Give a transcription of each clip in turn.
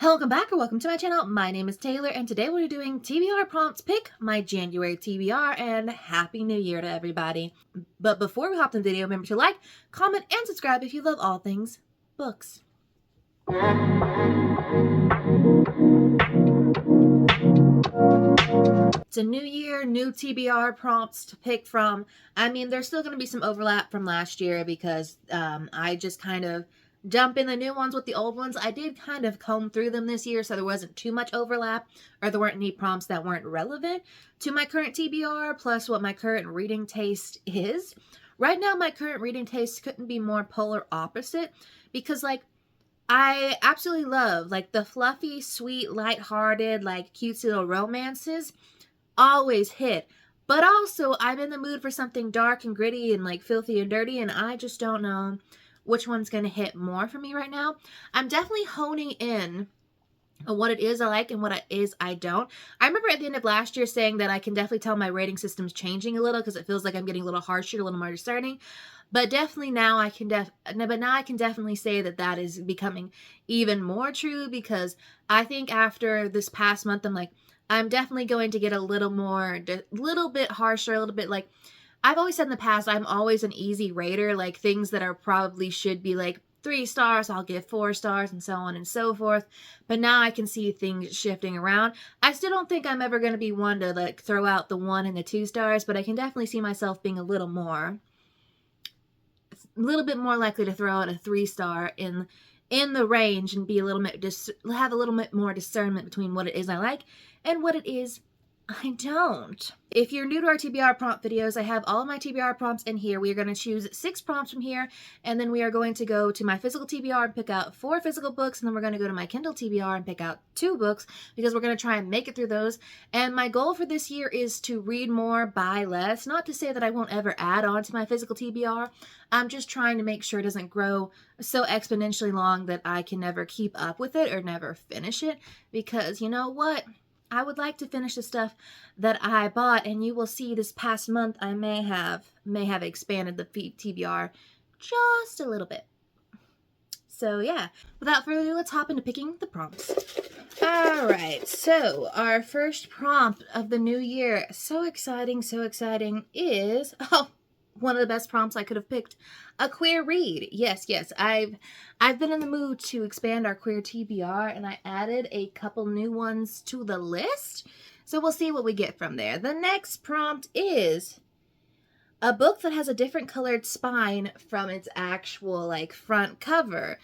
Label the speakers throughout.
Speaker 1: Welcome back or welcome to my channel. My name is Taylor and today we're doing TBR prompts pick my January TBR and Happy New Year to everybody. But before we hop in the video, remember to like, comment, and subscribe if you love all things books. It's a new year, new TBR prompts to pick from. I mean, there's still going to be some overlap from last year because I just kind of dump in the new ones with the old ones. I did kind of comb through them this year so there wasn't too much overlap or there weren't any prompts that weren't relevant to my current TBR plus what my current reading taste is. Right now, my current reading taste couldn't be more polar opposite because, like, I absolutely love, like, the fluffy, sweet, lighthearted, like, cutesy little romances always hit. But also, I'm in the mood for something dark and gritty and, like, filthy and dirty, and I just don't know which one's going to hit more for me right now. I'm definitely honing in on what it is I like and what it is I don't. I remember at the end of last year saying that I can definitely tell my rating system's changing a little because it feels like I'm getting a little harsher, a little more discerning. But definitely now I can definitely say that that is becoming even more true because I think after this past month, I'm definitely going to get a little bit harsher, a little bit like, I've always said in the past, I'm always an easy rater, like things that are probably should be like 3 stars, I'll give 4 stars and so on and so forth. But now I can see things shifting around. I still don't think I'm ever going to be one to like throw out the 1 and the 2 stars, but I can definitely see myself being a little bit more likely to throw out a 3-star in the range and be a little bit have a little bit more discernment between what it is I like and what it is I don't. If you're new to our TBR prompt videos, I have all of my TBR prompts in here. We are going to choose 6 prompts from here, and then we are going to go to my physical TBR and pick out 4 physical books, and then we're going to go to my Kindle TBR and pick out 2 books, because we're going to try and make it through those. And my goal for this year is to read more, buy less. Not to say that I won't ever add on to my physical TBR. I'm just trying to make sure it doesn't grow so exponentially long that I can never keep up with it or never finish it, because you know what? I would like to finish the stuff that I bought, and you will see this past month I may have expanded the TBR just a little bit. So yeah, without further ado, let's hop into picking the prompts. Alright, so our first prompt of the new year, so exciting, is, one of the best prompts I could have picked, a queer read. Yes, I've been in the mood to expand our queer TBR, and I added a couple new ones to the list. So we'll see what we get from there. The next prompt is a book that has a different colored spine from its actual, like, front cover.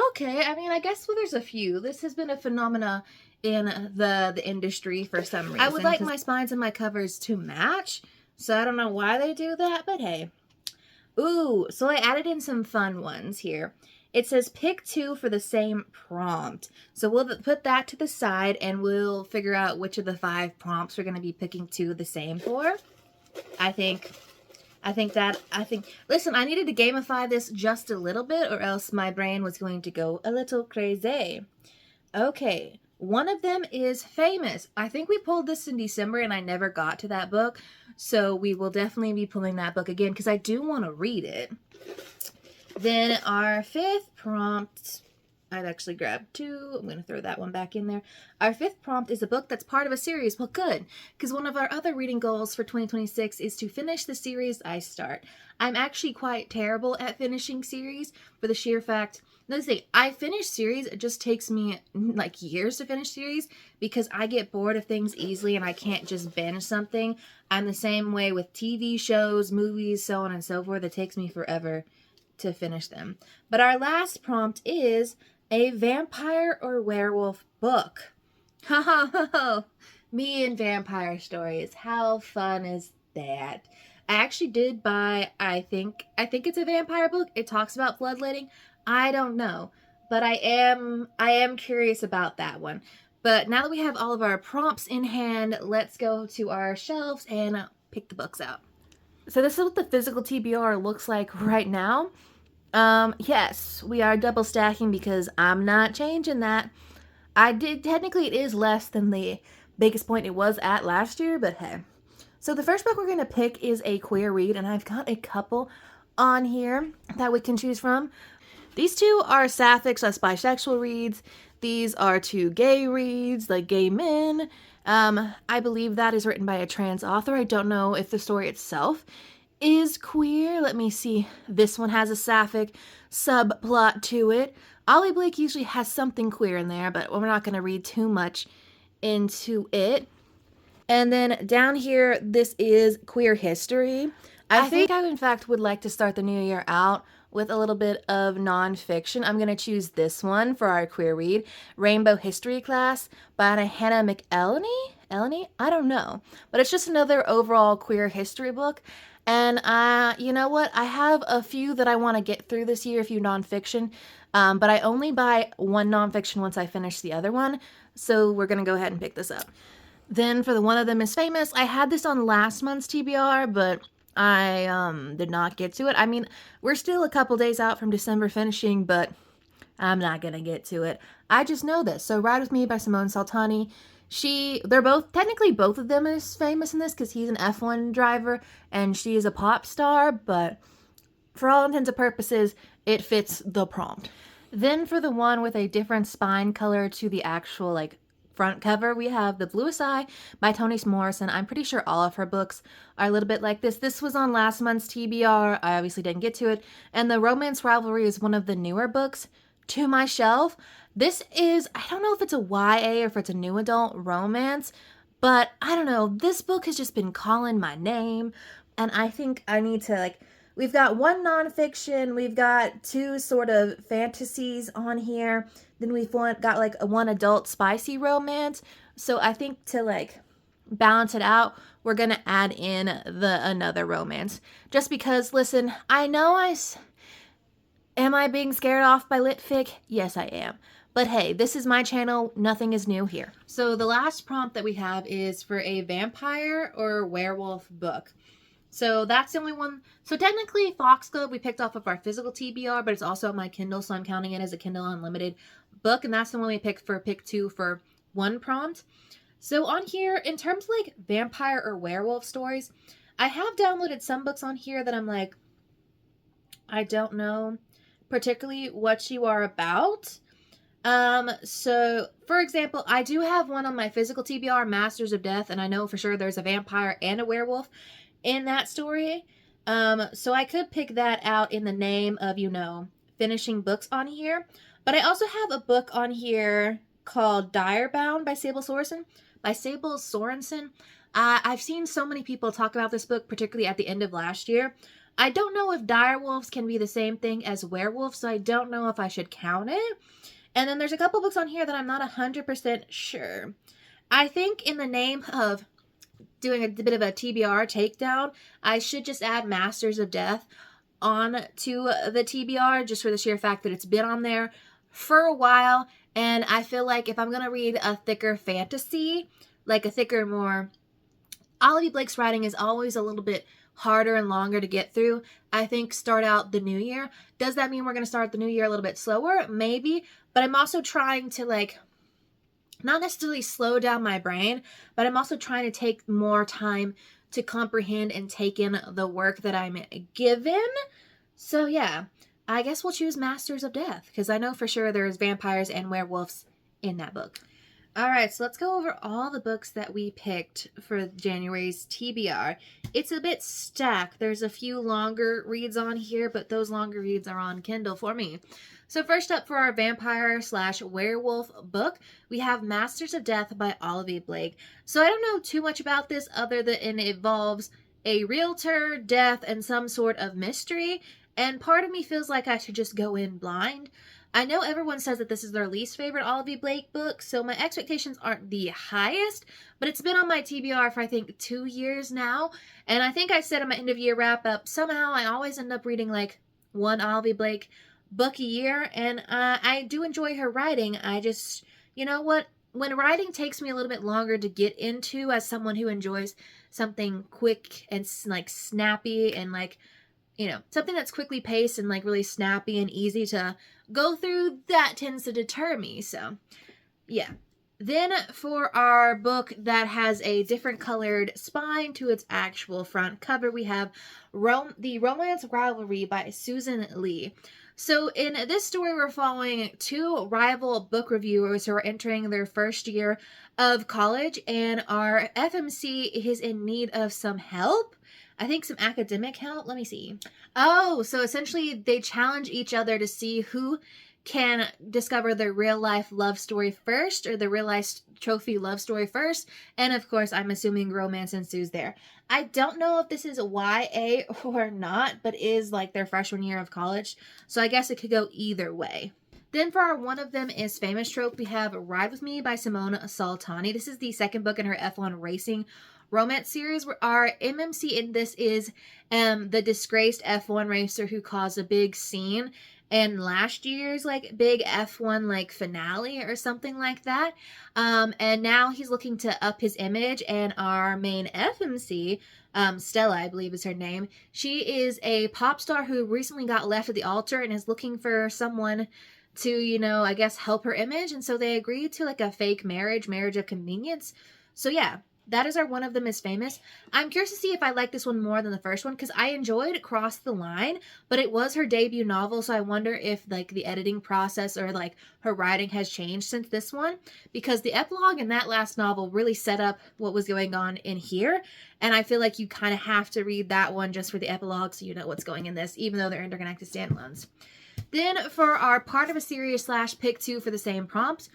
Speaker 1: Okay, I mean, I guess there's a few. This has been a phenomena in the industry for some reason. I would like my spines and my covers to match. So I don't know why they do that, but hey. Ooh, so I added in some fun ones here. It says pick 2 for the same prompt. So we'll put that to the side and we'll figure out which of the 5 prompts we're going to be picking 2 the same for. Listen, I needed to gamify this just a little bit or else my brain was going to go a little crazy. Okay. One of them is Famous. I think we pulled this in December and I never got to that book. So we will definitely be pulling that book again because I do want to read it. Then our 5th prompt, I've actually grabbed 2. I'm going to throw that one back in there. Our 5th prompt is a book that's part of a series. Well, good, because one of our other reading goals for 2026 is to finish the series I start. I'm actually quite terrible at finishing series for the sheer fact, let's say I finish series, it just takes me like years to finish series because I get bored of things easily and I can't just binge something. I'm the same way with TV shows, movies, so on and so forth. It takes me forever to finish them. But our last prompt is a vampire or werewolf book. Ha ha ha! Me and vampire stories. How fun is that? I actually did buy, I think it's a vampire book. It talks about bloodletting. I don't know, but I am curious about that one. But now that we have all of our prompts in hand, let's go to our shelves and pick the books out. So this is what the physical TBR looks like right now. Yes, we are double stacking because I'm not changing that. Technically it is less than the biggest point it was at last year, but hey. So the first book we're going to pick is a queer read, and I've got a couple on here that we can choose from. These 2 are sapphic / bisexual reads. These are two gay reads, like gay men. I believe that is written by a trans author. I don't know if the story itself is queer. Let me see. This one has a sapphic subplot to it. Ollie Blake usually has something queer in there, but we're not going to read too much into it. And then down here, this is queer history. I think I, in fact, would like to start the new year out with a little bit of nonfiction. I'm going to choose this one for our queer read, Rainbow History Class by Hannah McElhenney? Eleni? I don't know. But it's just another overall queer history book. And you know what? I have a few that I want to get through this year, a few nonfiction. But I only buy one nonfiction once I finish the other one. So we're going to go ahead and pick this up. Then for the One of Them is Famous, I had this on last month's TBR, but I did not get to it. I mean, we're still a couple days out from December finishing, but I'm not going to get to it. I just know this. So Ride With Me by Simone Saltani. They're both, technically both of them is famous in this because he's an F1 driver and she is a pop star, but for all intents and purposes, it fits the prompt. Then for the one with a different spine color to the actual, like, front cover, we have The Bluest Eye by Toni Morrison. I'm pretty sure all of her books are a little bit like this. This was on last month's TBR. I obviously didn't get to it. And The Romance Rivalry is one of the newer books to my shelf. This is, I don't know if it's a YA or if it's a new adult romance, but I don't know. This book has just been calling my name, and I think I need to, like, we've got one nonfiction, we've got two sort of fantasies on here, then we've got like one adult spicy romance. So I think to like balance it out, we're gonna add in another romance. Just because, listen, I know am I being scared off by litfic? Yes, I am. But hey, this is my channel. Nothing is new here. So the last prompt that we have is for a vampire or werewolf book. So that's the only one. So technically Foxglove we picked off of our physical TBR, but it's also on my Kindle, so I'm counting it as a Kindle Unlimited book, and that's the one we picked for pick 2 for one prompt. So on here, in terms of like vampire or werewolf stories, I have downloaded some books on here that I'm like, I don't know particularly what you are about. So for example, I do have one on my physical TBR, Masters of Death, and I know for sure there's a vampire and a werewolf in that story. So I could pick that out in the name of, you know, finishing books on here. But I also have a book on here called Direbound by Sable Sorensen. I've seen so many people talk about this book, particularly at the end of last year. I don't know if direwolves can be the same thing as werewolves, so I don't know if I should count it. And then there's a couple books on here that I'm not 100% sure. I think in the name of doing a bit of a TBR takedown, I should just add Masters of Death on to the TBR, just for the sheer fact that it's been on there for a while. And I feel like if I'm going to read a thicker fantasy, like a thicker, more... Olivia Blake's writing is always a little bit harder and longer to get through. I think start out the new year. Does that mean we're going to start the new year a little bit slower? Maybe. But I'm also trying to, like, not necessarily slow down my brain, but I'm also trying to take more time to comprehend and take in the work that I'm given. So yeah, I guess we'll choose Masters of Death, because I know for sure there's vampires and werewolves in that book. Alright, so let's go over all the books that we picked for January's TBR. It's a bit stacked. There's a few longer reads on here, but those longer reads are on Kindle for me. So first up for our vampire/werewolf book, we have Masters of Death by Olivia Blake. So I don't know too much about this other than it involves a realtor, death, and some sort of mystery. And part of me feels like I should just go in blind. I know everyone says that this is their least favorite Olivia Blake book, so my expectations aren't the highest, but it's been on my TBR for I think 2 years now, and I think I said in my end of year wrap up, somehow I always end up reading like one Olivia Blake book a year, and I do enjoy her writing. I just, you know what, when writing takes me a little bit longer to get into as someone who enjoys something quick and like snappy and like, you know, something that's quickly paced and like really snappy and easy to go through, that tends to deter me. So yeah. Then for our book that has a different colored spine to its actual front cover, we have The Romance Rivalry by Susan Lee. So in this story, we're following two rival book reviewers who are entering their first year of college, and our FMC is in need of some help. I think some academic help. Let me see. Oh, so essentially they challenge each other to see who can discover their real life love story first, or the real life trophy love story first. And of course, I'm assuming romance ensues there. I don't know if this is YA or not, but is like their freshman year of college. So I guess it could go either way. Then for our one of them is famous trope, we have Ride With Me by Simone Saltani. This is the second book in her F1 racing romance series. Our MMC in this is the disgraced F1 racer who caused a big scene in last year's like big F1 like finale or something like that. And now he's looking to up his image, and our main FMC, Stella, I believe is her name. She is a pop star who recently got left at the altar and is looking for someone to, you know, I guess help her image. And so they agreed to like a fake marriage of convenience. So yeah, that is our one of them is famous. I'm curious to see if I like this one more than the first one, because I enjoyed Cross the Line, but it was her debut novel, so I wonder if like the editing process or like her writing has changed since this one, because the epilogue in that last novel really set up what was going on in here, and I feel like you kind of have to read that one just for the epilogue so you know what's going in this, even though they're interconnected standalones. Then for our part of a series / pick two for the same prompt,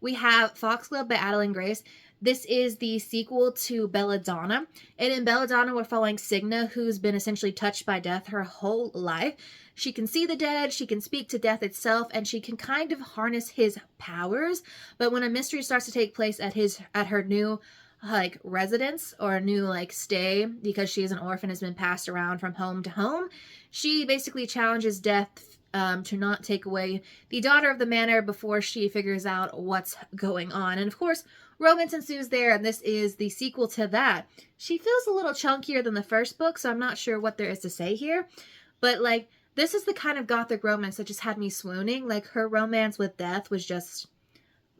Speaker 1: we have Foxglove by Adeline Grace. This is the sequel to Belladonna. And in Belladonna, we're following Signa, who's been essentially touched by death her whole life. She can see the dead, she can speak to death itself, and she can kind of harness his powers. But when a mystery starts to take place at her new like residence or a new like stay, because she is an orphan, has been passed around from home to home, she basically challenges death to not take away the daughter of the manor before she figures out what's going on. And of course, romance ensues there, and this is the sequel to that. She feels a little chunkier than the first book, so I'm not sure what there is to say here. But like, this is the kind of gothic romance that just had me swooning. Like, her romance with death was just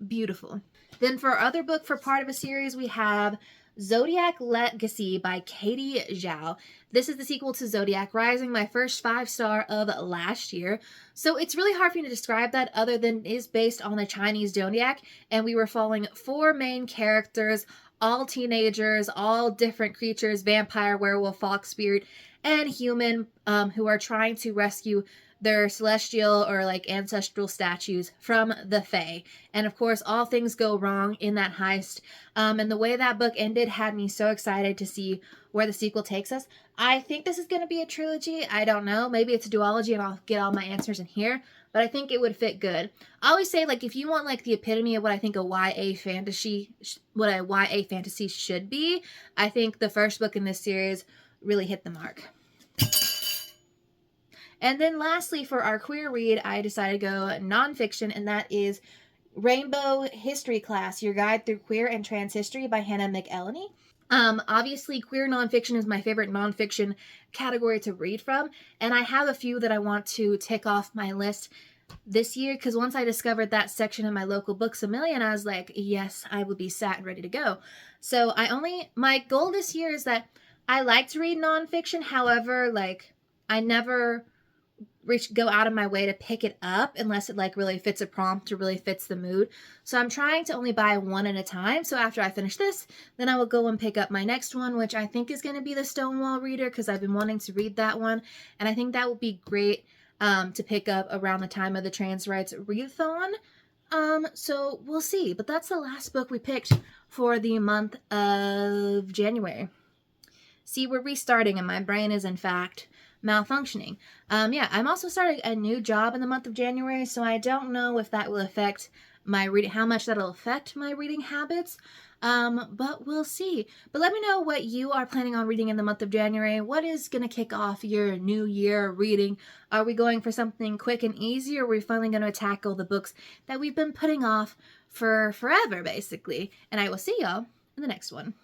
Speaker 1: beautiful. Then for our other book for part of a series, we have Zodiac Legacy by Katie Zhao. This is the sequel to Zodiac Rising, my first 5-star of last year. So it's really hard for me to describe that other than it is based on the Chinese zodiac, and we were following 4 main characters, all teenagers, all different creatures, vampire, werewolf, fox spirit, and human, who are trying to rescue their celestial or like ancestral statues from the Fae. And of course, all things go wrong in that heist. And the way that book ended had me so excited to see where the sequel takes us. I think this is going to be a trilogy. I don't know. Maybe it's a duology and I'll get all my answers in here. But I think it would fit good. I always say, like, if you want like the epitome of what I think a YA fantasy should be, I think the first book in this series really hit the mark. And then lastly, for our queer read, I decided to go nonfiction, and that is Rainbow History Class, Your Guide Through Queer and Trans History by Hannah McElhenney. Obviously, queer nonfiction is my favorite nonfiction category to read from, and I have a few that I want to tick off my list this year, because once I discovered that section in my local Books A Million, I was like, yes, I would be sat and ready to go. So my goal this year is that I like to read nonfiction, however, like, I never go out of my way to pick it up unless it like really fits a prompt or really fits the mood. So I'm trying to only buy one at a time. So after I finish this, then I will go and pick up my next one, which I think is going to be the Stonewall Reader, because I've been wanting to read that one. And I think that would be great to pick up around the time of the Trans Rights Readathon. So we'll see. But that's the last book we picked for the month of January. See, we're restarting and my brain is in fact malfunctioning. I'm also starting a new job in the month of January, so I don't know if that will affect my reading, how much that'll affect my reading habits, but we'll see. But let me know what you are planning on reading in the month of January. What is going to kick off your new year reading? Are we going for something quick and easy, or are we finally going to tackle the books that we've been putting off for forever, basically? And I will see y'all in the next one.